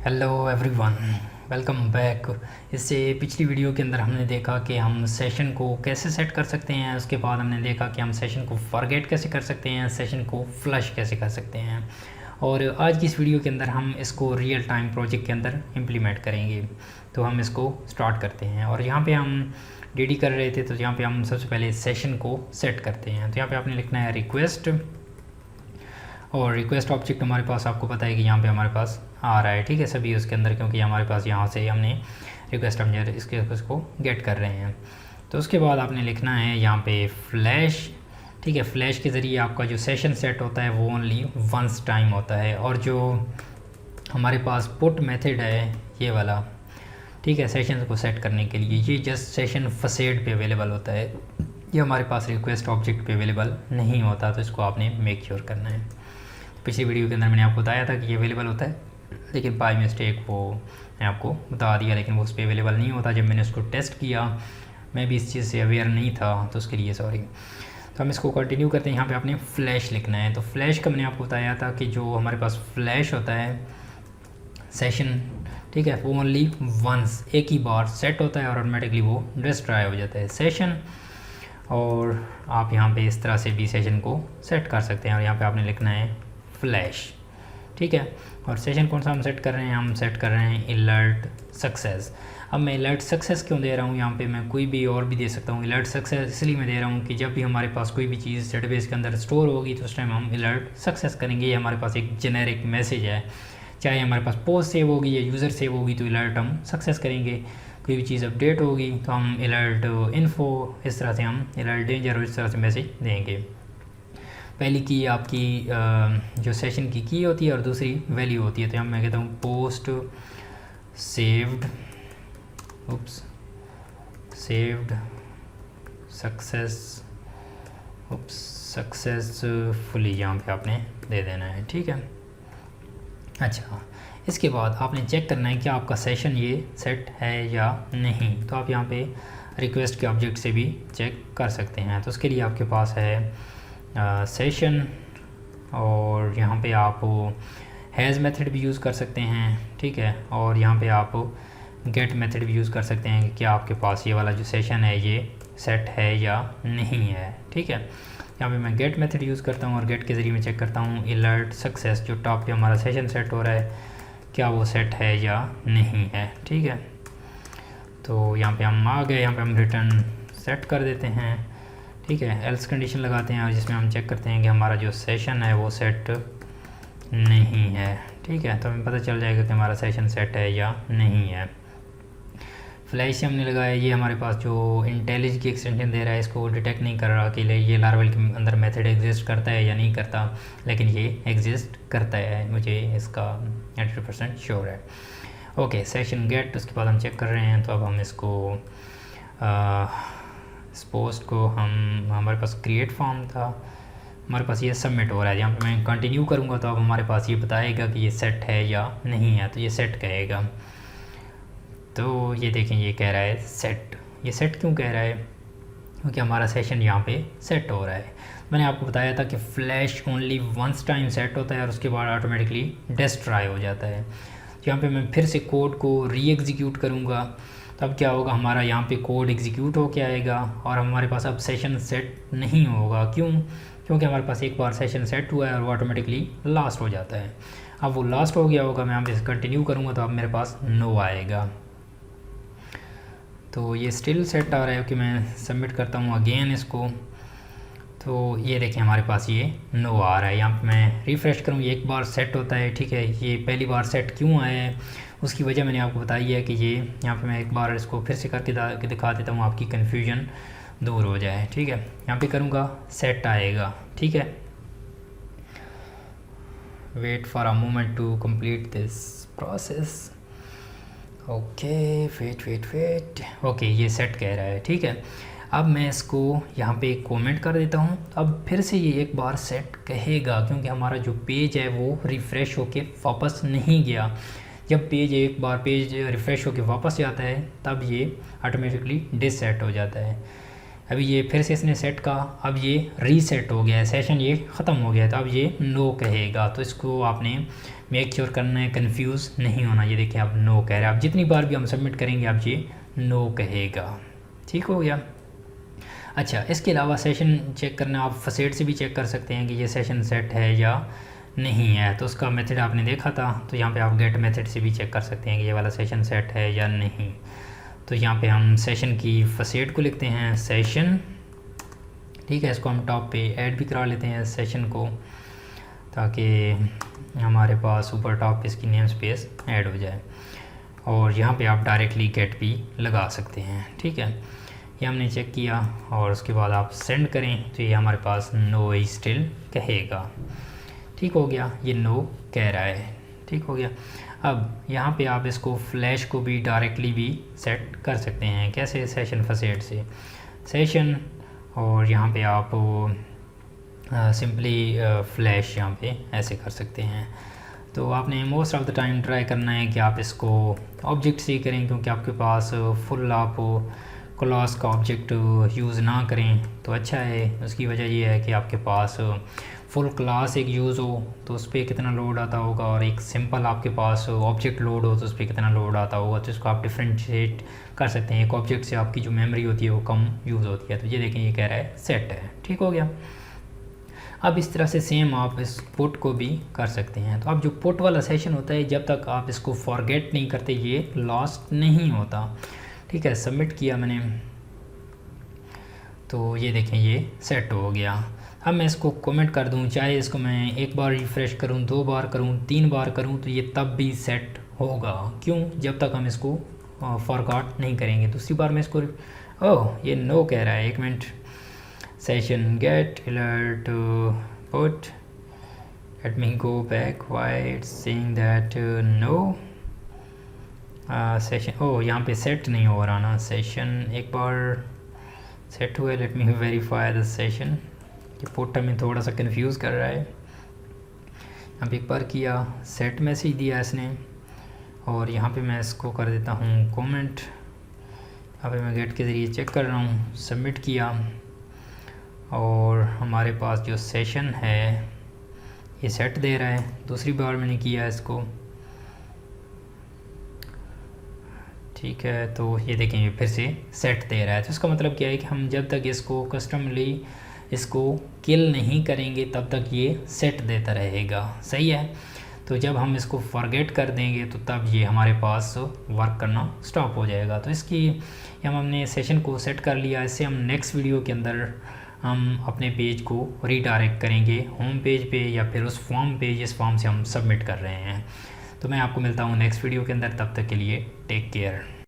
Hello everyone, welcome back. इससे पिछली video के अंदर हमने देखा कि हम सेशन को कैसे सेट कर सकते हैं। उसके बाद हमने देखा कि हम सेशन को फॉरगेट कैसे कर सकते हैं, सेशन को फ्लश कैसे कर सकते हैं। और आज की इस वीडियो के अंदर हम इसको रियल टाइम प्रोजेक्ट के अंदर इम्प्लीमेंट करेंगे। तो हम इसको स्टार्ट करते हैं और यहाँ पे हम रेडी कर रहे थे, तो यहाँ पे हम सबसे पहले सेशन को सेट करते हैं। तो यहाँ पे आपने लिखना है रिक्वेस्ट, और रिक्वेस्ट ऑब्जेक्ट हमारे पास आपको पता है कि यहाँ पे हमारे पास आ रहा है, ठीक है, सभी उसके अंदर, क्योंकि हमारे पास यहाँ से हमने रिक्वेस्ट ऑब्जेक्ट इसको गेट कर रहे हैं। तो उसके बाद आपने लिखना है यहाँ पे फ्लैश, ठीक है। फ्लैश के ज़रिए आपका जो सेशन सेट होता है वो ओनली वंस टाइम होता है, और जो हमारे पास पुट मेथड है ये वाला, ठीक है, सेशन को सेट करने के लिए, ये जस्ट सेशन फसेड पे अवेलेबल होता है, ये हमारे पास रिक्वेस्ट ऑब्जेक्ट पे अवेलेबल नहीं होता। तो इसको आपने मेक श्योर करना है। पिछली वीडियो के अंदर मैंने आपको बताया था कि ये अवेलेबल होता है, लेकिन बाय मिस्टेक वो मैं आपको बता दिया, लेकिन वो उस पर अवेलेबल नहीं होता। जब मैंने उसको टेस्ट किया, मैं भी इस चीज़ से अवेयर नहीं था, तो उसके लिए सॉरी। तो हम इसको कंटिन्यू करते हैं। यहाँ पे आपने फ्लैश लिखना है। तो फ्लैश का मैंने आपको बताया था कि जो हमारे पास फ्लैश होता है सेशन, ठीक है, वो ओनली वंस, एक ही बार सेट होता है और ऑटोमेटिकली वो डिस्ट्रॉय हो जाता है सेशन। और आप यहाँ पे इस तरह से भी सेशन को सेट कर सकते हैं। और यहाँ पे आपने लिखना है फ्लैश, ठीक है। और सेशन कौन सा हम सेट कर रहे हैं, हम सेट कर रहे हैं अलर्ट सक्सेस। अब मैं अलर्ट सक्सेस क्यों दे रहा हूँ, यहाँ पे मैं कोई भी और भी दे सकता हूँ। अलर्ट सक्सेस इसलिए मैं दे रहा हूँ कि जब भी हमारे पास कोई भी चीज़ डेटाबेस के अंदर स्टोर होगी तो उस टाइम हम अलर्ट सक्सेस करेंगे। ये हमारे पास एक जेनेरिक मैसेज है, चाहे हमारे पास पोस्ट सेव होगी या यूज़र सेव होगी तो अलर्ट हम सक्सेस करेंगे। कोई भी चीज़ अपडेट होगी तो हम अलर्ट इन्फो, इस तरह से हम अलर्ट डेंजर और इस तरह से मैसेज देंगे। पहली की आपकी जो सेशन की होती है और दूसरी वैल्यू होती है। तो यहाँ मैं कहता हूँ पोस्ट सेव्ड, सेव्ड सक्सेसफुली, यहाँ पे आपने दे देना है, ठीक है। अच्छा, इसके बाद आपने चेक करना है कि आपका सेशन ये सेट है या नहीं। तो आप यहाँ पे रिक्वेस्ट के ऑब्जेक्ट से भी चेक कर सकते हैं। तो उसके लिए आपके पास है सेशन, और यहाँ पे आप हैज़ मेथड भी यूज़ कर सकते हैं, ठीक है। और यहाँ पे आप गेट मेथड भी यूज़ कर सकते हैं कि क्या आपके पास ये वाला जो सेशन है ये सेट है या नहीं है, ठीक है। यहाँ पे मैं गेट मेथड यूज़ करता हूँ और गेट के ज़रिए मैं चेक करता हूँ अलर्ट सक्सेस, जो टॉप पे हमारा सेशन सेट हो रहा है, क्या वो सेट है या नहीं है, ठीक है। तो यहाँ पे हम आ गए, यहाँ पे हम रिटर्न सेट कर देते हैं, ठीक है। एल्स कंडीशन लगाते हैं और जिसमें हम चेक करते हैं कि हमारा जो सेशन है वो सेट नहीं है, ठीक है। तो हमें पता चल जाएगा कि हमारा सेशन सेट है या नहीं है। फ्लैश से हमने लगाया, ये हमारे पास जो इंटेलिज की एक्सटेंशन दे रहा है इसको डिटेक्ट नहीं कर रहा कि ये लार्वल के अंदर मेथड एग्जिस्ट करता है या नहीं करता, लेकिन ये एग्जिस्ट करता है, मुझे इसका 80% श्योर है। ओके, सेशन गेट, उसके बाद हम चेक कर रहे हैं। तो अब हम इसको इस पोस्ट को हमारे पास क्रिएट फॉर्म था, हमारे पास ये सबमिट हो रहा है। यहाँ पे मैं कंटिन्यू करूँगा तो अब हमारे पास ये बताएगा कि ये सेट है या नहीं है, तो ये सेट कहेगा। तो ये देखें, ये कह रहा है सेट। ये सेट क्यों कह रहा है, क्योंकि हमारा सेशन यहाँ पे सेट हो रहा है। मैंने आपको बताया था कि flash only once time set होता है और उसके बाद ऑटोमेटिकली डिस्ट्रॉय हो जाता है। तो यहाँ पे मैं फिर से कोड को री एग्जीक्यूट करूँगा, तब क्या होगा, हमारा यहाँ पे कोड एग्जीक्यूट होके आएगा और हमारे पास अब सेशन सेट नहीं होगा। क्यों? क्योंकि हमारे पास एक बार सेशन सेट हुआ है और वो ऑटोमेटिकली लास्ट हो जाता है। अब वो लास्ट हो गया होगा, मैं यहाँ पे कंटिन्यू करूँगा तो अब मेरे पास नो आएगा। तो ये स्टिल सेट आ रहा है कि मैं सबमिट करता हूँ अगेन इसको, तो ये देखें हमारे पास ये नो आ रहा है। यहाँ पे मैं रिफ़्रेश करूँ, ये एक बार सेट होता है, ठीक है। ये पहली बार सेट क्यों आया है उसकी वजह मैंने आपको बताई है कि ये यहाँ पे मैं एक बार इसको फिर से करके दिखा देता हूँ, आपकी कन्फ्यूजन दूर हो जाए, ठीक है। यहाँ पे करूँगा सेट आएगा, ठीक है। Wait for a moment to complete this process. Okay, wait, okay, ये सेट कह रहा है, ठीक है। अब मैं इसको यहाँ पे कमेंट कर देता हूँ। अब फिर से ये एक बार सेट कहेगा, क्योंकि हमारा जो पेज है वो रिफ़्रेश होके वापस नहीं गया। जब पेज एक बार पेज रिफ़्रेश होके वापस जाता है तब ये ऑटोमेटिकली डिससेट हो जाता है। अभी ये फिर से इसने सेट का, अब ये रीसेट हो गया है, सेशन ये ख़त्म हो गया है, तो अब ये नो कहेगा। तो इसको आपने मेक श्योर करना है कंफ्यूज नहीं होना। ये देखिए आप नो कह रहे हैं, आप जितनी बार भी हम सबमिट करेंगे आप ये नो कहेगा। ठीक हो गया। अच्छा, इसके अलावा सेशन चेक करना आप फसेट से भी चेक कर सकते हैं कि ये सेशन सेट है या नहीं है। तो उसका मेथड आपने देखा था, तो यहाँ पे आप गेट मेथड से भी चेक कर सकते हैं कि ये वाला सेशन सेट है या नहीं। तो यहाँ पे हम सेशन की फसेट को लिखते हैं सेशन, ठीक है। इसको हम टॉप पे ऐड भी करा लेते हैं सेशन को, ताकि हमारे पास ऊपर टॉप पे इसकी नेम स्पेस ऐड हो जाए। और यहाँ पे आप डायरेक्टली गेट भी लगा सकते हैं, ठीक है। ये हमने चेक किया और उसके बाद आप सेंड करें तो ये हमारे पास नो स्टिल कहेगा। ठीक हो गया, ये नो कह रहा है। ठीक हो गया। अब यहाँ पे आप इसको फ्लैश को भी डायरेक्टली भी सेट कर सकते हैं। कैसे? सेशन फसेट से सेशन, और यहाँ पे आप सिंपली फ्लैश यहाँ पे ऐसे कर सकते हैं। तो आपने most of the time try करना है कि आप इसको ऑब्जेक्ट से ही करें, क्योंकि आपके पास फुल आप क्लास का ऑब्जेक्ट यूज़ ना करें तो अच्छा है। उसकी वजह ये है कि आपके पास फुल क्लास एक यूज़ हो तो उस पर कितना लोड आता होगा, और एक सिंपल आपके पास ऑब्जेक्ट लोड हो तो उस पर कितना लोड आता होगा। तो इसको आप डिफ्रेंशिएट कर सकते हैं। एक ऑब्जेक्ट से आपकी जो मेमोरी होती है वो कम यूज़ होती है। तो ये देखें, ये कह रहा है सेट है। ठीक हो गया। अब इस तरह से सेम आप इस पुट को भी कर सकते हैं। तो अब जो पुट वाला सेशन होता है, जब तक आप इसको फॉरगेट नहीं करते ये लॉस्ट नहीं होता। ठीक है, सबमिट किया मैंने, तो ये देखें ये सेट हो गया। अब मैं इसको कमेंट कर दूं, चाहे इसको मैं एक बार रिफ़्रेश करूं, 2 बार करूं, 3 बार करूं, तो ये तब भी सेट होगा। क्यों? जब तक हम इसको फॉरगॉट नहीं करेंगे। दूसरी बार मैं इसको ओह ये नो कह रहा है, एक minute. Session get alert put, let me go back, why it's saying that no session. Oh यहाँ पे सेट नहीं हो रहा ना सेशन। एक बार सेट हुआ, let me verify the session. ये पुट हमें थोड़ा सा कंफ्यूज कर रहा है। अब एक बार किया, सेट मैसेज दिया इसने, और यहाँ पे मैं इसको कर देता हूँ कमेंट। अभी मैं गेट के ज़रिए चेक कर रहा हूँ, सबमिट किया, और हमारे पास जो सेशन है ये सेट दे रहा है। दूसरी बार मैंने किया इसको, ठीक है, तो ये देखें ये फिर से सेट दे रहा है। तो इसका मतलब क्या है कि हम जब तक इसको कस्टमली इसको किल नहीं करेंगे तब तक ये सेट देता रहेगा। सही है। तो जब हम इसको फॉरगेट कर देंगे तो तब ये हमारे पास वर्क करना स्टॉप हो जाएगा। तो इसकी हमने सेशन को सेट कर लिया। इससे हम नेक्स्ट वीडियो के अंदर हम अपने पेज को रीडायरेक्ट करेंगे होम पेज पे, या फिर उस फॉर्म पे जिस फॉर्म से हम सबमिट कर रहे हैं। तो मैं आपको मिलता हूँ नेक्स्ट वीडियो के अंदर। तब तक के लिए टेक केयर।